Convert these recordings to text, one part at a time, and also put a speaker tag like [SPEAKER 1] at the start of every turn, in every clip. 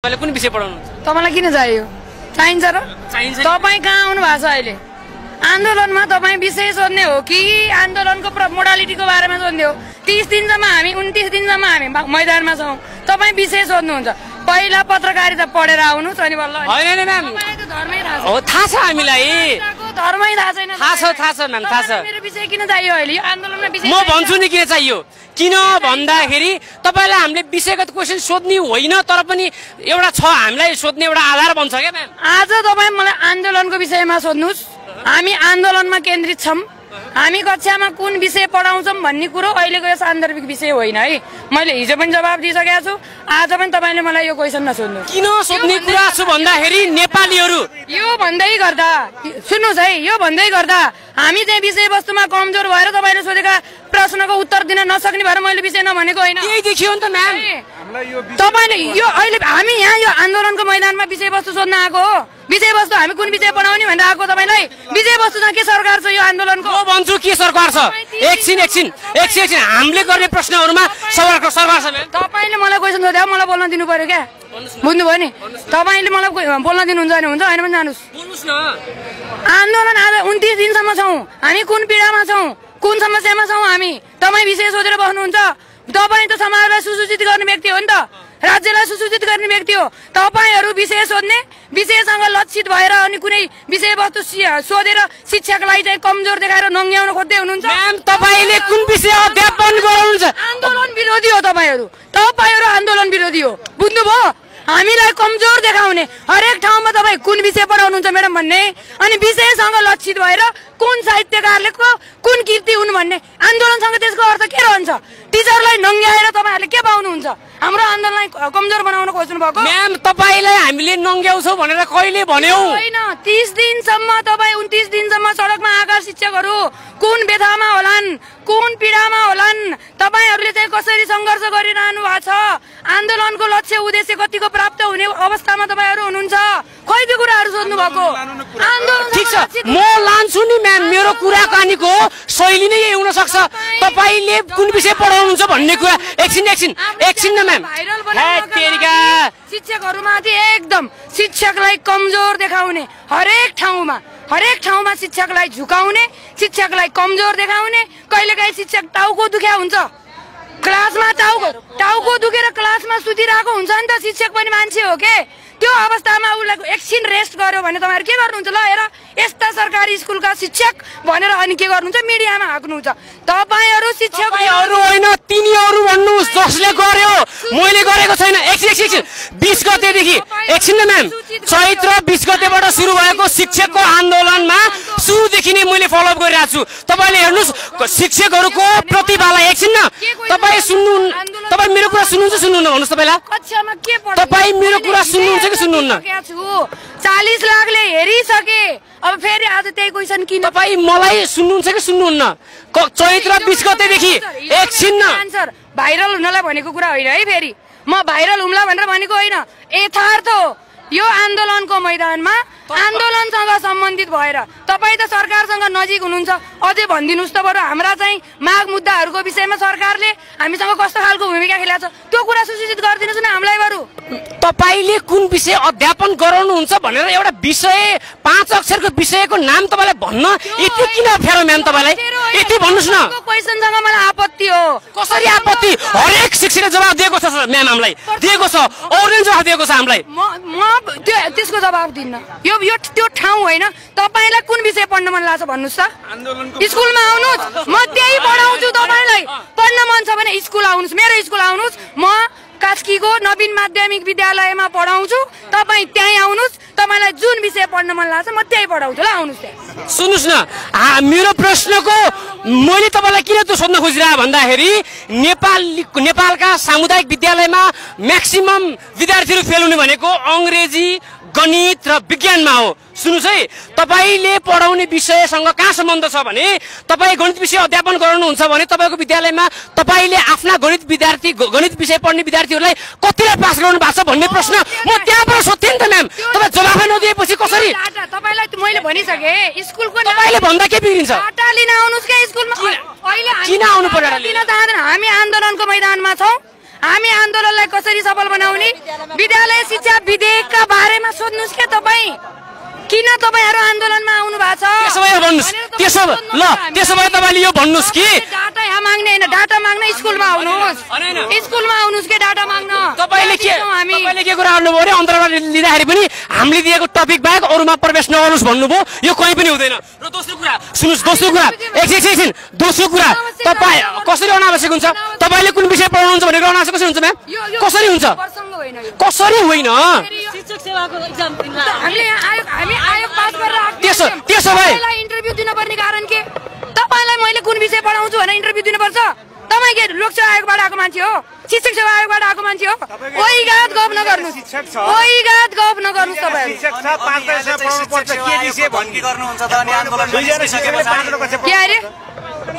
[SPEAKER 1] तपाईले कुन विषय पढाउनुहुन्छ?
[SPEAKER 2] तपाईलाई किन चाहियो? चाहिन्छ र?
[SPEAKER 1] चाहिन्छ।
[SPEAKER 2] तपाई कहाँ आउनु भएको छ अहिले? आन्दोलनमा तपाई विषय सोध्ने हो कि आन्दोलनको मोडालिटीको बारेमा सोध्ने हो? 30 दिनसम्म हामी 29 दिनसम्म हामी मैदानमा छौं। तपाई विषय सोध्नुहुन्छ। पहिला पत्रकारिता पढेर आउनुस् अनि बल्ल।
[SPEAKER 1] हैन म्याम,
[SPEAKER 2] तपाईको धर्मै थाहा छ।
[SPEAKER 1] हो थाहा छ हामीलाई।
[SPEAKER 2] धर्मै थाहा छैन।
[SPEAKER 1] थाहा छ म्याम, थाहा छ।
[SPEAKER 2] मेरो विषय किन चाहियो अहिले? यो आन्दोलनमा विषय
[SPEAKER 1] म भन्छु नि किन चाहियो। किन भन्दाखेरि तपाईलाई हामीले विषयगत क्वेशन सोध्ने होइन, तर पनि एउटा छ हामीलाई सोध्ने एउटा आधार बन्छ क्या म्याम।
[SPEAKER 2] आज तपाई मलाई आन्दोलनको विषयमा सोध्नुस्। हामी आन्दोलनमा केन्द्रित छौं। हामी कक्षामा कुन विषय पढाउँछौं भन्ने कुरो अहिलेको यो सान्दर्भिक विषय होइन है। मैले हिजो पनि जवाब दिइसकेको छु, आज पनि तपाईले मलाई यो क्वेशन नसोध्नु।
[SPEAKER 1] किन सोध्ने कुरा छु भन्दाखेरि नेपालीहरु
[SPEAKER 2] यो भन्दै गर्दा सुन्नुस् है, यो भन्दै गर्दा हामी चाहिँ विषयवस्तुमा कमजोर भएर तपाईले सोधेका प्रश्नको उत्तर दिन नसक्ने भएर मैले विषय नभनेको होइन।
[SPEAKER 1] यही देखियो नि त म्याम।
[SPEAKER 2] तपाईले यो अहिले हामी यहाँ यो आन्दोलनको मैदानमा विषयवस्तु सोध्न आएको हो। विषयवस्तु हामी कुन विषय पढाउने भनेर आएको तपाईलाई? विषयवस्तु चाहिँ के सरकार छ यो आन्दोलनको?
[SPEAKER 1] म भन्छु के सरकार छ। एकछिन हामीले गर्ने प्रश्नहरुमा सरकार छ म्याम।
[SPEAKER 2] तपाईले मलाई क्वेशन सोध्यो, मलाई बोल्न दिनु पर्यो क्या? बुझ्नुभयो नि? तपाईले मलाई बोल्न दिनुहुन्छ भने हुन्छ, हैन भने जानुस्।
[SPEAKER 1] बोल्नुस् न।
[SPEAKER 2] आन्दोलन आज 29 दिनसम्म छौं। हामी कुन पीडामा छौं, कुन समस्यामा छौं हामी? तपाई विषय सोधेर बस्नुहुन्छ। तपाई त समाजलाई सुसूचित गर्ने व्यक्ति हो नि त, राज्यलाई सुसूचित गर्ने व्यक्ति हो। तपाईहरु विषय सोध्ने, विषयसँग लक्षित भएर अनि कुनै विषयवस्तु सोधेर शिक्षकलाई चाहिँ कमजोर देखाएर नङ्ग्याउन खोज्दै हुनुहुन्छ।
[SPEAKER 1] म्याम तपाईले कुन विषय अध्यापन गराउनुहुन्छ?
[SPEAKER 2] आन्दोलन विरोधी हो तपाईहरु। तपाईहरु आन्दोलन विरोधी हो, बुझ्नुभयो? हामीलाई कमजोर देखाउने हरेक ठाउँमा तपाई कुन विषय पढाउनुहुन्छ म्याडम भन्ने, अनि विषयसँग लक्षित भएर कुन साहित्यकारले कुन कीर्ति हुन् भन्ने। आन्दोलनसँग त्यसको अर्थ के रहन्छ? टिचरलाई नङ्ग्याएर तपाईहरुले के पाउनुहुन्छ? हाम्रो आन्दोलनलाई कमजोर बनाउन खोज्नु भएको?
[SPEAKER 1] म्याम तपाईलाई हामीले नङ्ग्याउँछौ भनेर कहिले भन्यौ?
[SPEAKER 2] हैन, 30 दिनसम्म तपाई 29 दिनसम्म सडकमा आएका शिक्षकहरु कुन व्यथामा होलान्, कुन पीडामा होलान्, तपाईहरुले चाहिँ कसरी संघर्ष गरिरहनु भएको छ, आन्दोलनको लक्ष्य उद्देश्य कतिको प्राप्त हुने अवस्थामा तपाईहरु हुनुहुन्छ, खै त्यो कुराहरु सोध्नु भएको? आन्दोलन
[SPEAKER 1] ठीक छ, म लान्छु नि म्याम। मेरो कुरा कानीको शैली नै यही हुन सक्छ। तपाईले कुन विषय पढाउनुहुन्छ भन्ने कुरा एकछिन न म्याम।
[SPEAKER 2] शिक्षकहरुमाथि एकदम शिक्षकलाई कमजोर देखाउने, हरेक ठाउँमा शिक्षकलाई झुकाउने, शिक्षकलाई कमजोर देखाउने। कहिलेकाहीँ शिक्षक टाउको दुख्या हुन्छ, क्लासमा टाउको दुखेर क्लासमा सुतिरहेको हुन्छ नि त। शिक्षक पनि मान्छे हो के? त्यो अवस्थामा उलाई एकछिन रेस्ट गर्यो भने तपाईहरु के गर्नुहुन्छ? ल हेर यस्ता सरकारी स्कुलका शिक्षक भनेर अनि के गर्नुहुन्छ? मिडियामा हाक्नुहुन्छ। तपाईहरु शिक्षकहरु
[SPEAKER 1] होइन, तिनीहरु भन्नुस् जसले गर्यो, मैले गरेको छैन। एकछिन 20 गतेदेखि एकछिन न म्याम, चैत्र 20 गतेबाट सुरु भएको शिक्षकको आन्दोलनमा सुरुदेखि नै मैले फलोअप गरिरहेको छु। तपाईले हेर्नुस् शिक्षकहरुको प्रतिभालाई। एकछिन न, तपाई सुन्नु, तपाई मेरो कुरा सुन्नुहुन्छ सुन्नुहुन्न भन्नुस्? तपाईलाई
[SPEAKER 2] कक्षामा के पढ्नु?
[SPEAKER 1] तपाई मेरो कुरा सुन्नुहुन्छ कि सुन्नुहुन्न?
[SPEAKER 2] 40 लाखले हेरिसके, अब फेरि आज त्यही क्वेशन किन?
[SPEAKER 1] तपाई मलाई सुन्नुहुन्छ कि सुन्नुहुन्न? चैत्र 20 गतेदेखि एकछिन न,
[SPEAKER 2] आन्सर भाइरल हुनलाई भनेको कुरा होइन है। फेरि म भाइरल हुम्ला भनेर भनेको होइन, यथार्थ हो। यो आन्दोलनको मैदानमा आन्दोलनसँग सम्बन्धित भएर तपाई त सरकारसँग नजिक हुनुहुन्छ, अझै भनिदिनुस् त बरु हाम्रा चाहिँ माग मुद्दाहरूको विषयमा सरकारले हामीसँग कस्तो खालको भूमिका खेलेको छ त्यो कुरा सूचित गरिदिनुस् न हामीलाई। बरु
[SPEAKER 1] तपाईले कुन विषय अध्यापन गराउनुहुन्छ भनेर एउटा विषय 5 अक्षरको विषयको नाम तपाईलाई भन्न यति किन फेरो म्याम? तपाईलाई यति भन्नुस् न।
[SPEAKER 2] क्वेशनसँग मलाई आपत्ति हो।
[SPEAKER 1] कसरी आपत्ति? हरेक शिक्षकले जवाब दिएको छ म्याम, हामीलाई दिएको छ, अरूले जवाब दिएको छ हामीलाई।
[SPEAKER 2] म त्यसको जवाब दिन्न। यो त्यो ठाउँ होइन। तपाईलाई कुन विषय पढ्न मन लाग्छ भन्नुस् त? स्कुलमा आउनुस्, म त्यही पढाउँछु। तपाईलाई पढ्न मन छ भने स्कुल आउनुस्, मेरो स्कुल आउनुस्। म कास्कीको नवीन माध्यमिक विद्यालयमा पढाउँछु। तपाई त्यही आउनुस्, तपाईलाई जुन विषय पढ्न मन लाग्छ म त्यही पढाउँछु। ल आउनुस् त्यहाँ।
[SPEAKER 1] सुन्नुस् न, मेरो प्रश्नको मैले तपाईलाई किन त सोध्न खोजिरहेको भन्दाखेरि नेपालका सामुदायिक विद्यालयमा म्याक्सिमम विद्यार्थीहरू फेल हुने भनेको अंग्रेजी, गणित र विज्ञानमा हो। सुन्नुस् है, तपाईले पढाउने विषयसँग कहाँ सम्बन्ध छ भने तपाई गणित विषय अध्यापन गराउनुहुन्छ भने तपाईको विद्यालयमा तपाईले आफ्ना गणित विषय पढ्ने विद्यार्थीहरूलाई कतिलाई पास गराउनु भएको छ भन्ने प्रश्न म त्यहाँबाट सोध्थे नि त म्याम। तपाई जवाफ नदिएपछि कसरी?
[SPEAKER 2] तपाईलाई मैले भनिसके स्कुलको
[SPEAKER 1] तपाईले भन्दा के बिग्रिन्छ?
[SPEAKER 2] डाटा लिन आउनुस् के स्कुलमा? अहिले
[SPEAKER 1] किन आउनु पर्यो?
[SPEAKER 2] लिन चाहदैन। हामी आन्दोलनको मैदानमा छौं। हामी आन्दोलनलाई कसरी सफल बनाउने विद्यालय शिक्षा विधेयकका बारेमा सोध्नुस् के तपाईँ किन तपाईहरु आन्दोलनमा आउनु भएको छ
[SPEAKER 1] त्यसो भए भन्नुस् त्यसो भए तपाईले यो भन्नुस् कि
[SPEAKER 2] डाटा यहाँ माग्ने हैन डाटा माग्न स्कुलमा आउनुस् स्कुलमा आउनुस् के डाटा माग्न
[SPEAKER 1] तपाईले के कुरा गर्नु भयो रे अन्तर्वार्ता लिँदाखेरि पनि हामीले दिएको टपिक बाहेक अरुमा प्रवेश नगर्नुस् भन्नुभयो यो कहीं पनि हुँदैन र दोस्रो कुरा सुन्नुस् दोस्रो कुरा एकछिन दोस्रो कुरा तपाई कसरी अनावश्यक हुन्छ तपाईले कुन विषय पढाउनुहुन्छ भनेर अनावश्यक कसरी हुन्छ म्याम कसरी हुन्छ कसरी होइन
[SPEAKER 2] शिक्षक सेवाको एक्जाम दिन हामी आयोग पास गरेर
[SPEAKER 1] त्यसो भए
[SPEAKER 2] इन्टरभ्यु दिनुपर्ने कारण के तपाईलाई मैले कुन विषय पढाउँछु भनेर इन्टरभ्यु दिनुपर्छ तपाई के लोकसेवा आयोगबाट आएको मान्छे हो शिक्षक सेवा आयोगबाट आएको मान्छे हो ओइगात गफ नगर्नुस् ओइगात गफ नगर्नुस् तपाईहरु
[SPEAKER 3] शिक्षक छ 5 वर्ष पढाउनु पर्छ के विषय भन्की गर्नुहुन्छ त अनि आन्दोलन
[SPEAKER 2] के अरे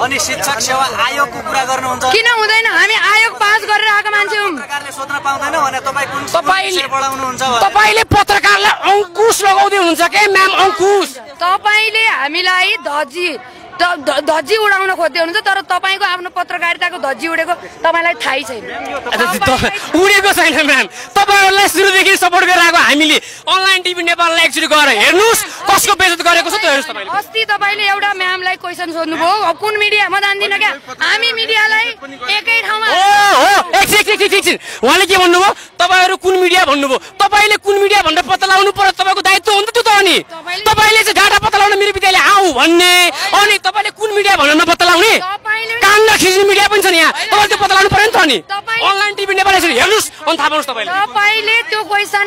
[SPEAKER 3] अनि शिक्षक सेवा आयोगको कुरा गर्नुहुन्छ
[SPEAKER 2] किन हुँदैन हामी आयोग पास गरेर आएको मान्छे हौं
[SPEAKER 3] सरकारले सोध्न पाउँदैन भने तपाई कुन विषय पढाउनुहुन्छ
[SPEAKER 1] तपाईले पत्रकारलाई अंकुश लगाउँदै हुनुहुन्छ के म्याम अंकुश
[SPEAKER 2] तपाईले हामीलाई धज्जी उडाउन खोज्दै हुनुहुन्छ तर तपाईको आफ्नो पत्रकारिताको धज्जी उडेको तपाईलाई थाहै छैन
[SPEAKER 1] उडेको छैन म्याम तपाईहरुलाई सुरुदेखि सपोर्ट गरिरहेको हामीले अनलाइन टिभी नेपाललाई एक्चुअली गएर हेर्नुस् कसको बेइज्जत गरेको छ त्यो हेर्नुस् तपाईले
[SPEAKER 2] अस्ति तपाईले एउटा म्यामलाई क्वेशन सोध्नुभयो कुन मिडिया म जान्दिन के हामी मिडियालाई एकै ठाउँमा
[SPEAKER 1] एकछिन उहाँले के भन्नुभयो तपाईहरु कुन मिडिया भन्नुभयो तपाईले कुन मिडिया भनेर पत्ता लगाउनु पर्यो तपाईको दायित्व हो नि त त्यो त अनि तपाईले चाहिँ डाटा पत्ता लगाउन मेरो विद्यालय आऊ भन्ने अनि तपाईले कुन मिडिया भनेर नपत्ता लगाउने कान नखिच्ने मिडिया पनि छ नि यहाँ तपाईले त्यो पत्ता लगाउनु पर्यो नि त अनि अनलाइन टिभी नेपाल यसरी हेर्नुस् अनि थाहा पाउनुस्
[SPEAKER 2] तपाईले त्यो क्वेशन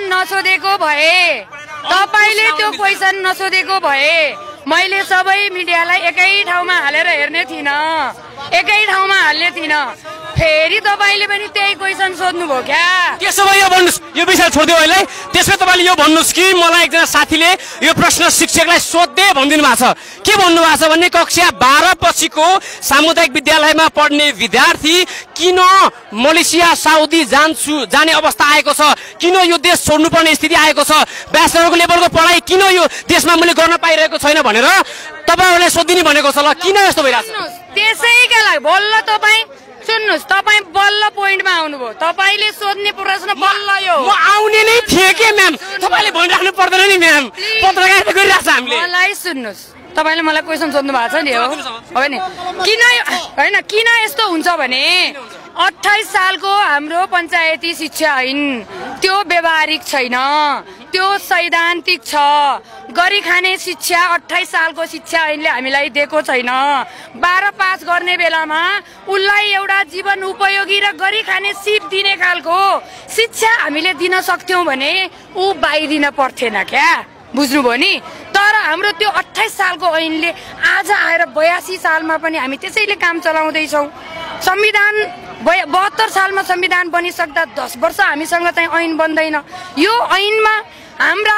[SPEAKER 2] नसोधेको भए मैले सबै मिडियालाई एकै ठाउँमा हालेर हेर्ने थिइन एकै ठाउँमा हाल्ने थिइन फेरि तपाईले पनि त्यही क्वेशन सोध्नुभयो क्या
[SPEAKER 1] त्यसो भए यो भन्नुस् यो विषय छोड्दियो अहिले त्यसमै तपाईले यो भन्नुस् कि मलाई एकजना साथीले यो प्रश्न शिक्षकलाई सोध्दै भनिदिनु भएको छ के भन्नु भएको छ भने कक्षा 12 पछिको सामुदायिक विद्यालयमा पढ्ने विद्यार्थी किन मलेसिया साउदी जाने अवस्था आएको छ किन यो देश छोड्नुपर्ने स्थिति आएको छ ब्याचलरको लेभलको पढाइ किन यो देशमा मैले गर्न पाइरहेको छैन भनेर तपाईहरुले सोधिदिनु भनेको छ ल किन यस्तो भइराछ
[SPEAKER 2] त्यसैका लागि बल्ल तपाई सुन्नुस् तपाई बल्ल पोइन्टमा आउनुभयो तपाईले सोध्ने प्रश्न बल्ल यो
[SPEAKER 1] म आउने नै थिए के म्याम तपाईले भनिराख्नु पर्दैन नि म्याम पत्रकारिता गरिराछ हामीले
[SPEAKER 2] मलाई सुन्नुस् तपाईले मलाई क्वेशन सोध्नु भएको छ नि हो नि किन यस्तो हुन्छ भने 28 सालको हाम्रो पञ्चायती शिक्षा ऐन त्यो व्यावहारिक छैन त्यो सैद्धान्तिक छ गरी खाने शिक्षा 28 सालको शिक्षा ऐनले हामीलाई दिएको छैन 12 पास गर्ने बेलामा उलाई एउटा जीवन उपयोगी र गरी खाने सिप दिने खालको शिक्षा हामीले दिन सक्थ्यौं भने उ बाहिदिन पर्थेन क्या बुझ्नुभयो नि तर हाम्रो त्यो 28 सालको ऐनले आज आएर 82 सालमा पनि हामी त्यसैले काम चलाउँदै छौं संविधान 72 सालमा संविधान बनिसक्दा 10 वर्ष हामीसँग चाहिँ ऐन बन्दैन यो ऐनमा हाम्रा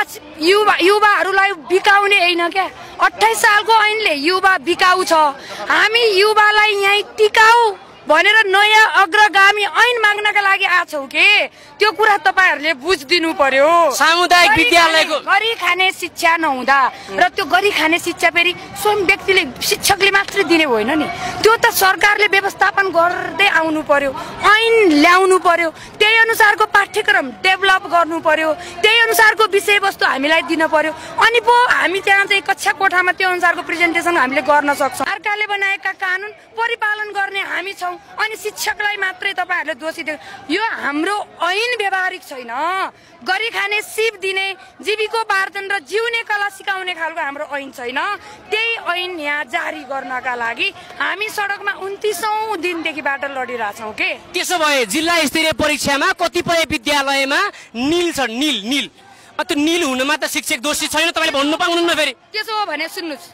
[SPEAKER 2] युवाहरूलाई बिकाउने हैन क्या 28 सालको ऐनले युवा बिकाउ छ हामी युवालाई यही टिकाऊ भनेर नयाँ अग्रगामी ऐन माग्नका लागि आछौ के त्यो कुरा तपाईहरुले बुझ्दिनु पर्यो
[SPEAKER 1] सामुदायिक विद्यालयको
[SPEAKER 2] गरी खाने शिक्षा नहुँदा र त्यो गरी खाने शिक्षा फेरि स्वयं व्यक्तिले शिक्षकले मात्र दिने होइन नि त्यो त सरकारले व्यवस्थापन गर्दै आउनु पर्यो ऐन ल्याउनु पर्यो त्यही अनुसारको पाठ्यक्रम डेभलप गर्नु पर्यो त्यही अनुसारको विषयवस्तु हामीलाई दिन पर्यो अनि पो हामी त्यहाँ चाहिँ कक्षा कोठामा त्यो अनुसारको प्रेजेन्टेसन हामीले गर्न सक्छौं सरकारले बनाएका कानुन परिपालन गर्ने हामी छौं अनि शिक्षकलाई मात्रै तपाईहरुले दोषी दिनु यो हाम्रो ऐन व्यावहारिक छैन गरी खाने सिप दिने जीविकोपार्जन र जिउने कला सिकाउने खालको हाम्रो ऐन छैन त्यही ऐन यहाँ जारी गर्नका लागि हामी सडकमा 29औं दिनदेखिबाट लडिरहेछौं के
[SPEAKER 1] त्यसो भए जिल्ला स्तरीय परीक्षामा कतिपय विद्यालयमा नील छ नील त्यो नील हुनमा त शिक्षक दोषी छैन तपाईले भन्नु पाउनुहुन्न फेरि
[SPEAKER 2] त्यसो हो भने सुन्नुस्